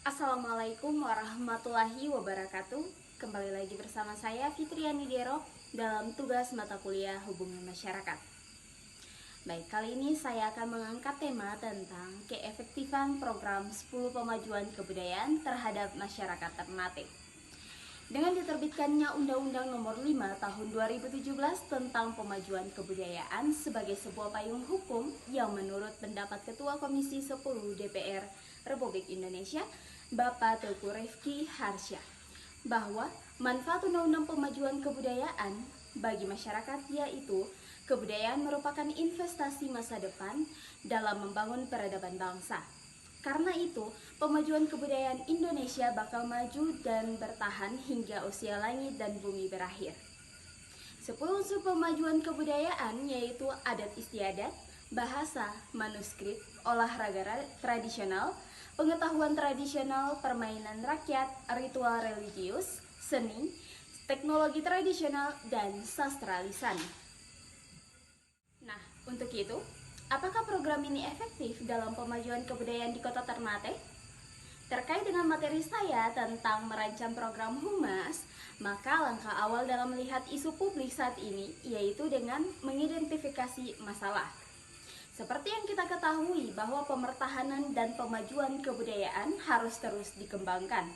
Assalamualaikum warahmatullahi wabarakatuh. Kembali lagi bersama saya Fitriani Dero dalam tugas mata kuliah Hubungan Masyarakat. Baik, kali ini saya akan mengangkat tema tentang keefektifan program 10 pemajuan kebudayaan terhadap masyarakat Ternate. Dengan diterbitkannya Undang-Undang Nomor 5 Tahun 2017 tentang Pemajuan Kebudayaan sebagai sebuah payung hukum yang menurut pendapat Ketua Komisi 10 DPR Republik Indonesia, Bapak Teuku Rifki Harsha, bahwa manfaat Undang-Undang Pemajuan Kebudayaan bagi masyarakat yaitu kebudayaan merupakan investasi masa depan dalam membangun peradaban bangsa. Karena itu, pemajuan kebudayaan Indonesia bakal maju dan bertahan hingga usia langit dan bumi berakhir. 10 unsur pemajuan kebudayaan yaitu adat istiadat, bahasa, manuskrip, olahraga tradisional, pengetahuan tradisional, permainan rakyat, ritual religius, seni, teknologi tradisional, dan sastra lisan. Nah, untuk itu, apakah program ini efektif dalam pemajuan kebudayaan di Kota Ternate? Terkait dengan materi saya tentang merancang program Humas, maka langkah awal dalam melihat isu publik saat ini yaitu dengan mengidentifikasi masalah. Seperti yang kita ketahui bahwa pemertahanan dan pemajuan kebudayaan harus terus dikembangkan.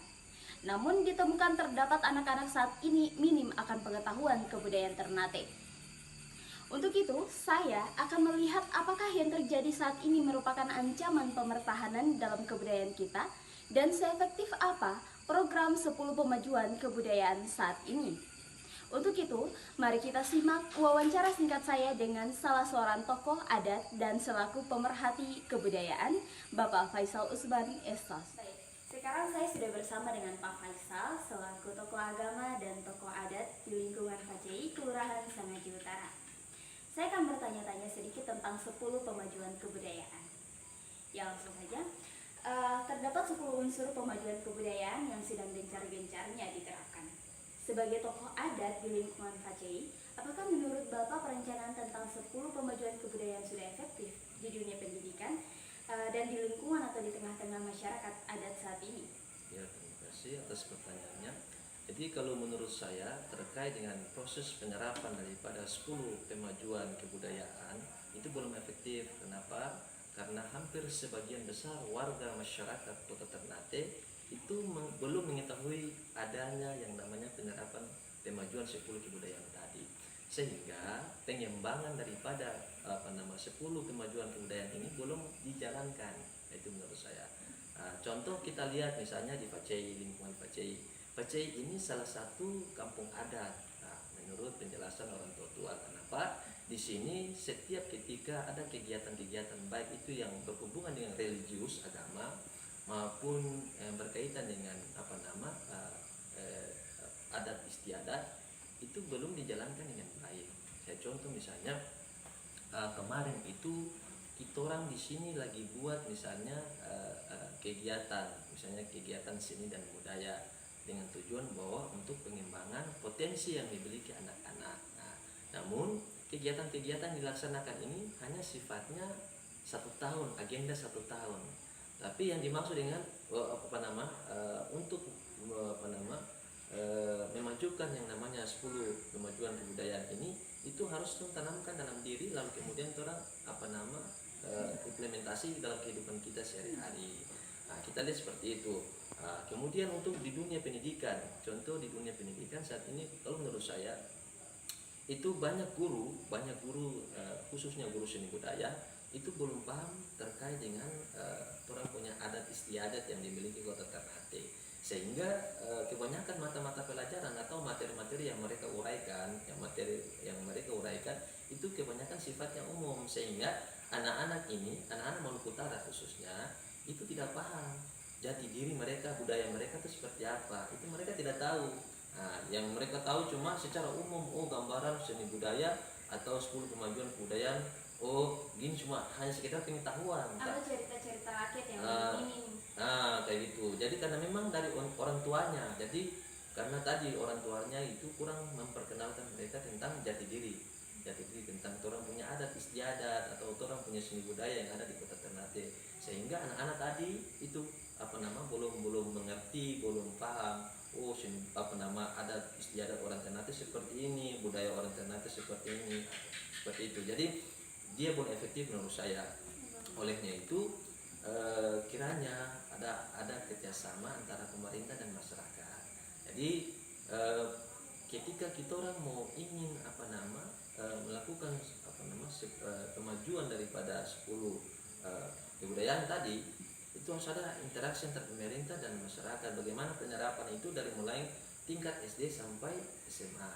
Namun ditemukan terdapat anak-anak saat ini minim akan pengetahuan kebudayaan Ternate. Untuk itu, saya akan melihat apakah yang terjadi saat ini merupakan ancaman pemertahanan dalam kebudayaan kita dan seefektif apa program 10 pemajuan kebudayaan saat ini. Untuk itu, mari kita simak wawancara singkat saya dengan salah seorang tokoh adat dan selaku pemerhati kebudayaan, Bapak Faisal Usman Estos. Sekarang saya sudah bersama dengan Pak Faisal selaku tokoh agama dan tokoh adat di lingkungan KCI Kelurahan Sangaji Utara. Saya akan bertanya-tanya sedikit tentang 10 pemajuan kebudayaan. Ya, langsung saja. Terdapat 10 unsur pemajuan kebudayaan yang sedang gencar-gencarnya diterapkan. Sebagai tokoh adat di lingkungan KCI, apakah menurut Bapak perencanaan tentang 10 pemajuan kebudayaan sudah efektif di dunia pendidikan dan di lingkungan atau di tengah-tengah masyarakat adat saat ini? Ya, terima kasih atas pertanyaannya. Jadi kalau menurut saya terkait dengan proses penyerapan daripada 10 pemajuan kebudayaan itu belum efektif. Kenapa? Karena hampir sebagian besar warga masyarakat Kota Ternate itu belum mengetahui adanya yang namanya penyerapan pemajuan 10 kebudayaan tadi. Sehingga pengembangan daripada 10 kemajuan kebudayaan ini belum dijalankan. Itu menurut saya. Contoh kita lihat misalnya di Pacei, lingkungan Pacei. Pacei ini salah satu kampung adat. Nah, menurut penjelasan orang tua, kenapa? Di sini setiap ketika ada kegiatan-kegiatan baik itu yang berhubungan dengan religius agama maupun berkaitan dengan adat istiadat itu belum dijalankan dengan baik. Saya contoh misalnya kemarin itu kita orang di sini lagi buat misalnya kegiatan seni dan budaya dengan tujuan bahwa untuk pengembangan potensi yang dimiliki anak-anak. Nah, namun kegiatan-kegiatan dilaksanakan ini hanya sifatnya 1 tahun, agenda 1 tahun. Tapi yang dimaksud dengan untuk memajukan yang namanya 10 kemajuan kebudayaan ini itu harus ditanamkan dalam diri lalu kemudian orang implementasi dalam kehidupan kita sehari-hari. Nah, kita lihat seperti itu. Kemudian untuk di dunia pendidikan, contoh di dunia pendidikan saat ini kalau menurut saya itu banyak guru khususnya guru seni budaya itu belum paham terkait dengan orang punya adat istiadat yang dimiliki Kota Ternate, sehingga kebanyakan mata-mata pelajaran atau materi-materi yang mereka uraikan itu kebanyakan sifatnya umum, sehingga anak-anak Maluku Utara khususnya itu tidak paham jati diri mereka, budaya mereka itu seperti apa, itu mereka tidak tahu. Nah, yang mereka tahu cuma secara umum, gambaran seni budaya atau 10 kemajuan kebudayaan, gini cuma hanya sekitar pengetahuan. Atau cerita-cerita rakyat yang minim. Nah, kayak gitu. Jadi karena memang dari orang tuanya, jadi karena tadi orang tuanya itu kurang memperkenalkan mereka tentang jati diri tentang orang punya adat istiadat atau orang punya seni budaya yang ada di Kota Ternate, sehingga anak-anak tadi itu belum mengerti, belum paham. Oh, ada istiadat orang Ternate seperti ini, budaya orang Ternate seperti ini, seperti itu. Jadi dia belum efektif menurut saya. Olehnya itu kiranya ada kerjasama antara pemerintah dan masyarakat. Jadi ketika kita orang mau ingin melakukan kemajuan daripada 10 kebudayaan tadi, itu harus ada interaksi antara pemerintah dan masyarakat. Bagaimana penyerapan itu dari mulai tingkat SD sampai SMA.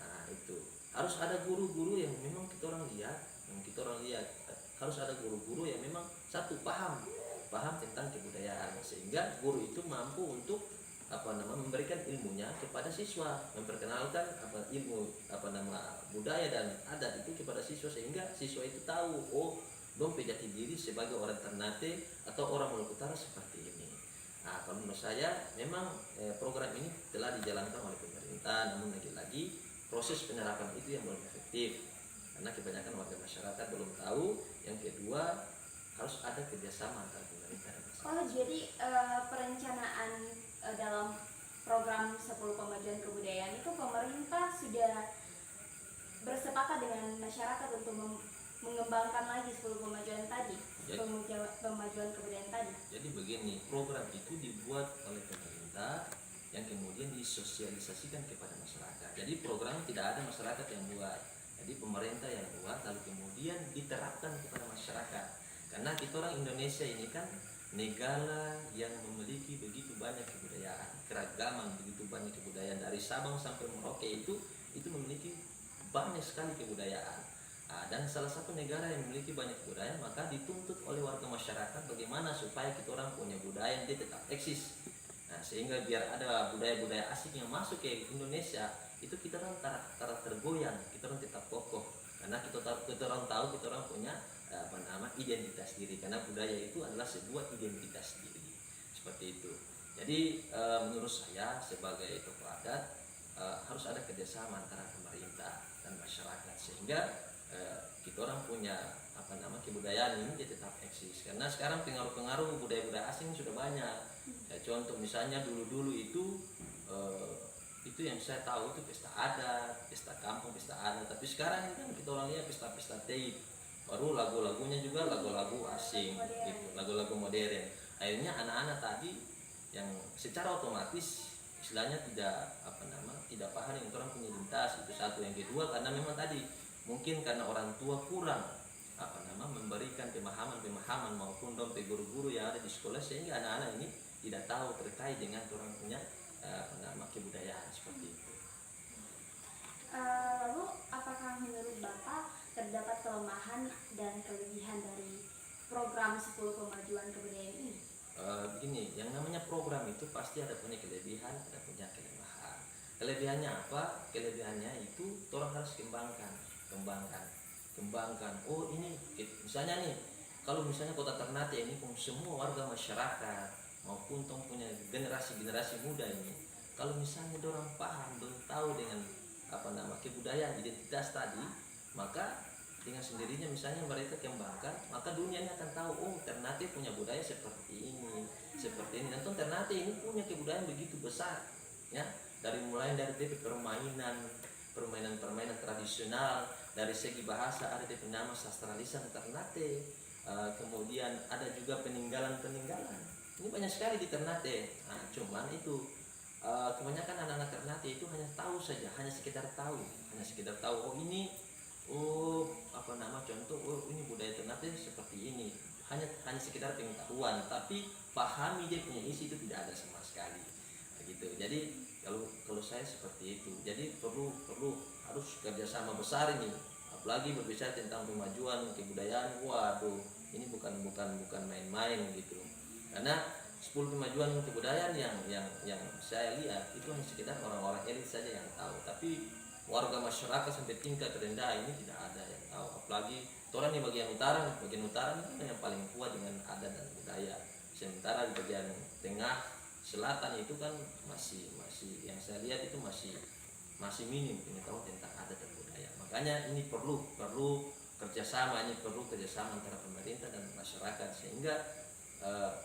Nah, itu harus ada guru-guru yang memang kita orang lihat, harus ada guru-guru yang memang satu paham tentang kebudayaan, sehingga guru itu mampu untuk memberikan ilmunya kepada siswa, memperkenalkan ilmu budaya dan adat itu kepada siswa, sehingga siswa itu tahu, oh, dong jati diri sebagai orang Ternate atau orang Maluku Utara seperti ini. Nah, kalau menurut saya memang program ini telah dijalankan oleh pemerintah, namun lagi-lagi proses penyerapan itu yang belum efektif karena kebanyakan warga masyarakat belum tahu. Yang kedua, harus ada kerjasama antara pemerintah dan masyarakat. Oh, jadi perencanaan dalam program 10 pemajuan kebudayaan itu pemerintah sudah bersepakat dengan masyarakat untuk mengembangkan lagi 10 pemajuan tadi, pemajuan kebudayaan tadi. Jadi begini, program itu dibuat oleh pemerintah yang kemudian disosialisasikan kepada masyarakat. Jadi program tidak ada masyarakat yang buat, jadi pemerintah yang buat lalu kemudian diterapkan kepada masyarakat. Karena kita orang Indonesia ini kan negara yang memiliki begitu banyak kebudayaan, keragaman begitu banyak kebudayaan, dari Sabang sampai Merauke itu memiliki banyak sekali kebudayaan. Dan salah satu negara yang memiliki banyak budaya, maka dituntut oleh warga masyarakat bagaimana supaya kita orang punya budaya yang dia tetap eksis. Nah, sehingga biar ada budaya-budaya asing yang masuk ke Indonesia, itu kita orang tergoyang, kita orang tetap kokoh. Karena kita orang tahu kita orang punya identitas diri, karena budaya itu adalah sebuah identitas diri. Seperti itu. Jadi menurut saya sebagai tokoh adat harus ada kerjasama antara pemerintah dan masyarakat, sehingga kita orang punya kebudayaan ini dia tetap eksis. Karena sekarang pengaruh-pengaruh budaya-budaya asing sudah banyak. Ya, contoh misalnya dulu-dulu itu yang saya tahu itu pesta adat, pesta kampung, pesta adat. Tapi sekarang kan kita orang lihat pesta-pesta tape, baru lagu-lagunya juga lagu-lagu asing, gitu, lagu-lagu modern. Akhirnya anak-anak tadi yang secara otomatis istilahnya tidak paham yang orang punya identitas, itu satu. Yang kedua, karena memang tadi mungkin karena orang tua kurang memberikan pemahaman maupun dompet guru-guru yang ada di sekolah, sehingga anak-anak ini tidak tahu terkait dengan orang punya kebudayaan seperti itu. Lalu apakah menurut Bapak terdapat kelemahan dan kelebihan dari program 10 pemajuan kebudayaan ini? Begini, yang namanya program itu pasti ada punya kelebihan, ada punya kelemahan. Kelebihannya apa? Kelebihannya itu orang harus kembangkan. Oh, ini misalnya nih, kalau misalnya Kota Ternate ini semua warga masyarakat maupun punya generasi muda ini, kalau misalnya orang paham dan tahu dengan kebudayaan identitas tadi, maka dengan sendirinya misalnya mereka kembangkan, maka dunia ini akan tahu, oh, Ternate punya budaya seperti ini. Dan Ternate ini punya kebudayaan begitu besar, ya, mulai dari permainan tradisional, dari segi bahasa ada nama sastra lisan Ternate, kemudian ada juga peninggalan ini banyak sekali di Ternate. Nah, cuman itu kebanyakan anak-anak Ternate itu hanya tahu saja, hanya sekedar tahu, oh ini, contoh, oh ini budaya Ternate seperti ini, hanya sekedar pengetahuan, tapi pahami dia punya isi itu tidak ada sama sekali, begitu. Jadi kalau saya seperti itu, jadi perlu harus kerjasama besar ini, apalagi berbicara tentang pemajuan kebudayaan. Waduh, ini bukan main-main gitu. Karena 10 kemajuan kebudayaan yang saya lihat itu hanya sekedar orang-orang elit saja yang tahu, tapi warga masyarakat sampai tingkat rendah ini tidak ada yang tahu. Apalagi orang di bagian utara yang paling kuat dengan adat dan budaya. Sementara di bagian tengah, selatan itu kan masih yang saya lihat itu masih minim pengetahuan tentang adat dan budaya. Makanya ini perlu kerjasama antara pemerintah dan masyarakat, sehingga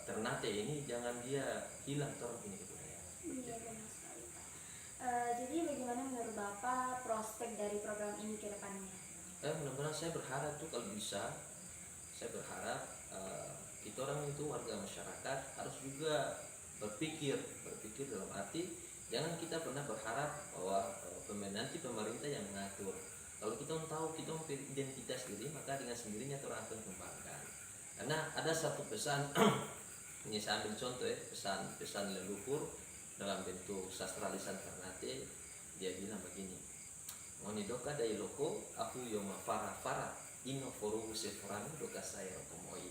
Ternate ini jangan dia hilang orang punya kebudayaan. Iya benar sekali Pak. Jadi bagaimana menurut Bapak prospek dari program ini ke depannya? Benar-benar saya berharap tuh kalau bisa, saya berharap kita orang itu warga masyarakat harus juga berpikir dalam arti jangan kita pernah berharap bahwa nanti pemerintah yang mengatur. Kalau kita tahu kita memiliki identitas diri, maka dengan sendirinya orang akan kembangkan. Karena ada satu pesan, ini saya ambil contoh ya, pesan leluhur dalam bentuk sastra lisan Ternate. Dia bilang begini, ngoni doka dai loko aku yoma fara ino foru seforani doka saya komoi.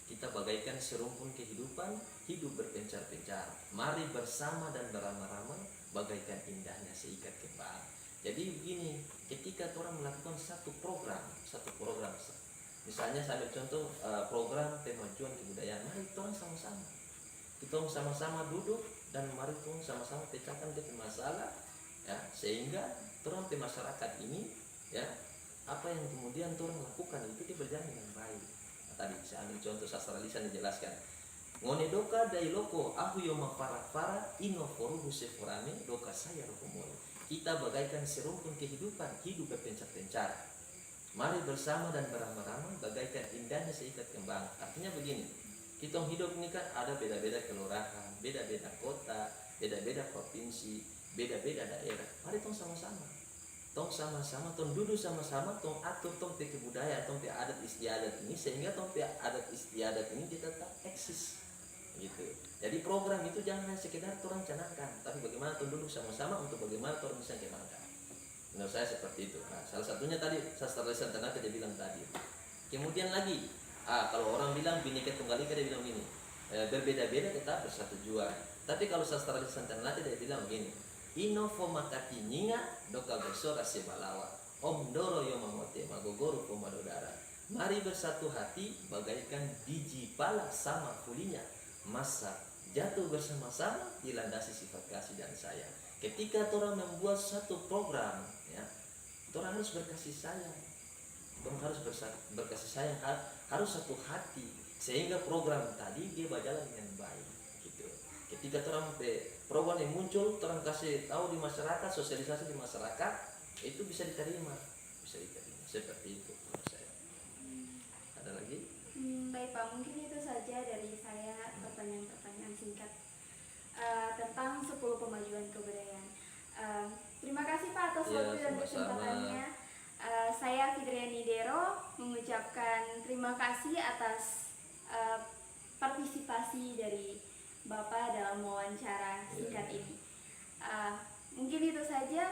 Kita bagaikan serumpun kehidupan, hidup berpencar-pencar. Mari bersama dan beramah-ramah, bagaikan indahnya seikat kembang. Jadi begini, ketika orang melakukan satu program, misalnya saya ambil contoh program pemajuan kebudayaan, mari kita sama-sama, kita sama-sama duduk dan mari kita sama-sama pecahkan dia masalah, ya, sehingga orang di masyarakat ini, ya, apa yang kemudian orang lakukan itu dia berjalan dengan baik. Tadi saya ambil contoh sastra lisan dijelaskan, ngone doka dai loko aku yoma para ino foruhu seforame doka saya rokomoy. Kita bagaikan serumpun kehidupan, hidup berpencar-pencar. Mari bersama dan beramah-ramah bagaikan indahnya seikat kembang. Artinya begini, kita hidup ini kan ada beda-beda kelurahan, beda-beda kota, beda-beda provinsi, beda-beda daerah. Mari tong sama-sama, tong duduk sama-sama, tong atur tong pe kebudayaan, tong pe adat istiadat ini, sehingga tong pe adat istiadat ini tetap eksis gitu. Jadi program itu jangan hanya sekedar orang canangkan, tapi bagaimana tong duduk sama-sama untuk bagaimana orang bisa kembangkan. Menurut saya seperti itu. Nah, salah satunya tadi sastra lisan Ternate dia bilang tadi. Kemudian lagi, kalau orang bilang Bhinneka Tunggal Ika dia bilang gini, berbeda-beda tetap bersatu jua. Tapi kalau sastra lisan Ternate dia bilang begini, ino fo makati nyinga doka besora sebalawa om doro yo mamote magogoro pomadodara. Mari bersatu hati bagaikan biji pala sama kulinya, masa jatuh bersama-sama dilandasi sifat kasih dan sayang. Ketika orang membuat satu program, ya, orang harus berkasih sayang, orang harus berkasih sayang, harus satu hati, sehingga program tadi dia berjalan dengan baik. Gitu. Ketika orang program yang muncul, orang kasih tahu di masyarakat, sosialisasi di masyarakat, itu bisa diterima, seperti itu menurut saya. Ada lagi? Baik Pak, mungkin itu saja dari saya pertanyaan-pertanyaan singkat tentang 10 pemajuan kebudayaan. Terima kasih Pak atas waktu dan kesempatannya. Saya Fitriani Dero mengucapkan terima kasih atas partisipasi dari Bapak dalam wawancara singkat ini. Mungkin itu saja.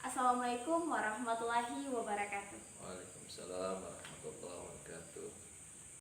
Assalamualaikum warahmatullahi wabarakatuh.